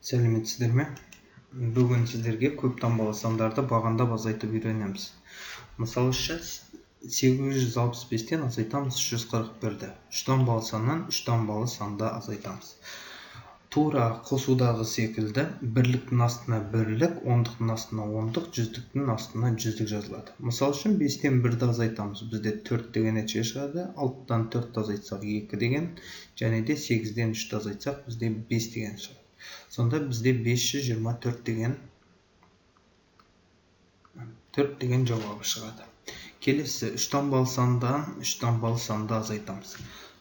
Сәлеметсіздер ме? Бүгін сіздерге көп таңбалы сандарды бағандап азайтып үйренеміз. Мысалы үшін 865-тен азайтамыз 341-ді. 3 таңбалы саннан 3 таңбалы санды азайтамыз. Тура қосудағы секілді бірліктің астына бірлік, ондықтың астына ондық, жүздіктің астына жүздік жазылады. Мысалы үшін 5-тен 1-ді азайтамыз. Бізде 4 деген нәтиже шығады. 6-дан 4-ді азайтсақ 2 деген, және де 8-ден 3-ді азайтсақ бізде 5 деген шығады. Сонда бізде 524 деген жауабы шығады. Келесі 3 таңбалы сандан 3 таңбалы санды азайтамыз.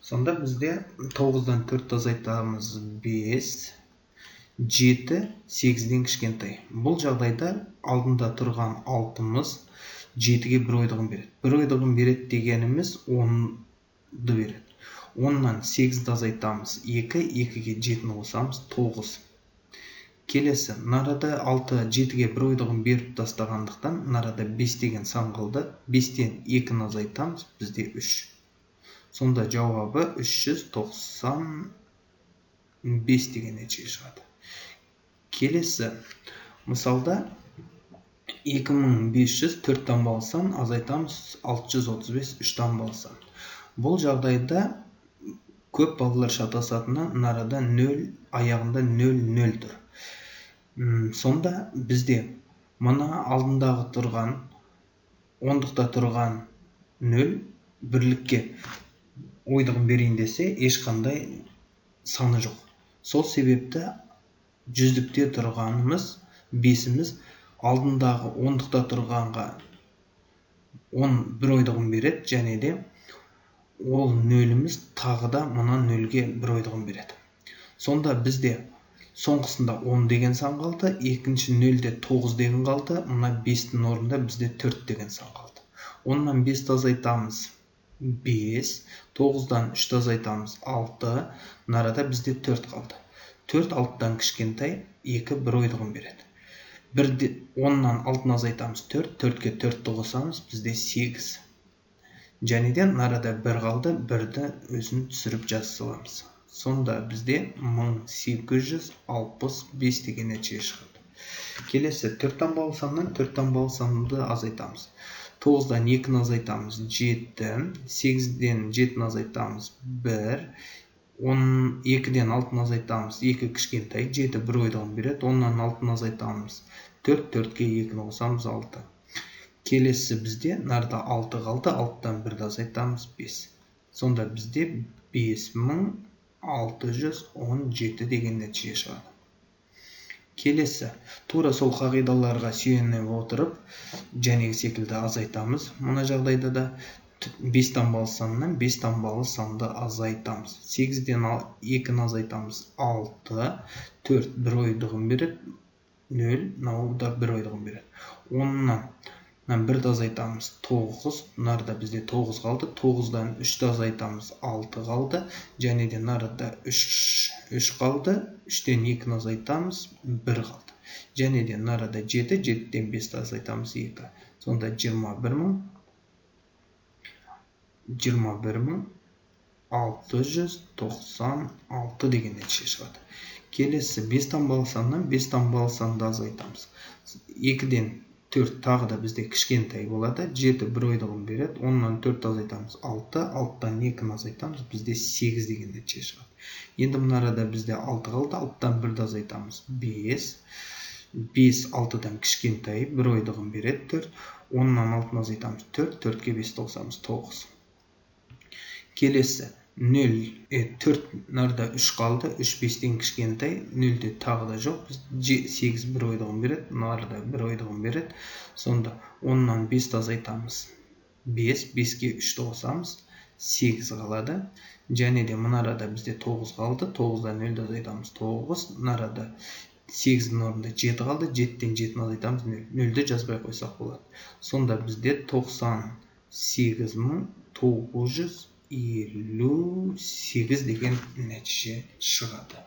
Сонда бізде 9-дан 4 азайтамыз 5, 7, 8-ден кішкентай. Бұл жағдайда алдында тұрған 6-мыз 7-ге 1 ойдығын береді. 1 ойдығын береді дегеніміз 10-ды береді. 10-нан 8-ді азайтамыз 2, 2-ге 7-ні қосамыз 9. Келесі, нарада 6, 7-ге 1 ойдығын беріп тастағандықтан, нарада 5 деген сан қалды. 5-тен 2-ні азайтамыз, бізде 3. Сонда жауабы 395 деген нәтиже шығады. Келесі, мысалда 2500 4 таңбалы сан, азайтамыз 635 3 таңбалы сан. Бұл жағдайда көп балалар шатасатыны нарада 0, аяғында 0 тұр. Сонда бізде мұна алдындағы тұрған, ондықта тұрған 0 бірлікке ойдығын берейін десе, ешқандай саны жоқ. Сол себепті жүздікте тұрғанымыз 5-іміз алдындағы ондықта тұрғанға 1 ойдығын береді, және де ол 0-іміз тағы да мұна 0-ге 1 ойдығын береді. Сонда бізде соңғысында 10 деген сан қалды, екінші 0-де 9 деген қалды, мұна 5-тің орнында бізде 4 деген сан қалды. 10-нан 5-ді азайтамыз 5, 9-дан 3-ді азайтамыз 6, нарада бізде 4 қалды. 4 6-дан кішкентай, 2 1 ойдығын береді. 10-нан 6-ны азайтамыз 4, 4-ке 4-ті қосамыз, бізде 8. Және де нарада 1 қалды, 1-ді өзін түсіріп жаза саламыз. Сонда бізде 1865 деген нәтиже шығады. Келесі 4 таңбалы саннан 4 таңбалы санды азайтамыз. 9-дан 2-ні азайтамыз 7, 8-ден 7-ні азайтамыз 1, 2-ден 6-ны азайтамыз 2 кішкентай, 7 1 ойдығын береді, 10-нан 6-ны азайтамыз 4, 4-ке 2-ні қосамыз 6. Келесі бізде нарда 6 қалды, 6-дан 1-ді азайтамыз 5. Сонда бізде 5617 деген нәтиже шығады. Келесі, тура сол қағидаларға сүйене отырып, жәнегі секілді азайтамыз. Мұна жағдайда да 5 таңбалы саннан 5 таңбалы санды азайтамыз. 8-ден 2-ні азайтамыз 6, 4 1 ойдығын береді, 0, науында 1 ойдығын береді. 10-нан 1-ді азайтамыз 9, нарда бізде 9 қалды, 9-дан 3-ді азайтамыз 6 қалды, және де нарда 3 қалды, 3-тен 2-ні азайтамыз 1 қалды. Және де нарада 7, 7-ден 5-ді азайтамыз 2. Сонда 21696 деген нәтиже шығады. Келесі 5 таңбалы саннан 5 таңбалы санды азайтамыз. 2-ден 4 тағы да бізде кішкентай болады, 7 1 ойдығын береді, 10-нан 4 азайтамыз 6, 6-дан 2-ні азайтамыз, бізде 8 деген нәтиже шығады. Енді мұнарада бізде 6 қалды, 6-дан 1-ді азайтамыз 5, 5 6-дан кішкентай, 1 ойдығын береді 4, 10-нан 6-ны азайтамыз 4, 4-ке 5-ті қосамыз 9. Келесі 4 нарда 3 қалды, 3 5-тен кішкентай, 0-де тағы да жоқ, 8 1 ойдығын береді, нарда 1 ойдығын береді. Сонда 10-нан 5-ті азайтамыз 5, 5-ке 3-ті қосамыз 8 қалады. Және де мұнарада бізде 9 қалды, 9-дан 0-ді азайтамыз 9, нарада 8-дің орнында 7 қалды, 7-ден 7-ні азайтамыз 0, 0-ді жазбай қойсақ болады. Сонда бізде 98958 деген нәтиже шығады.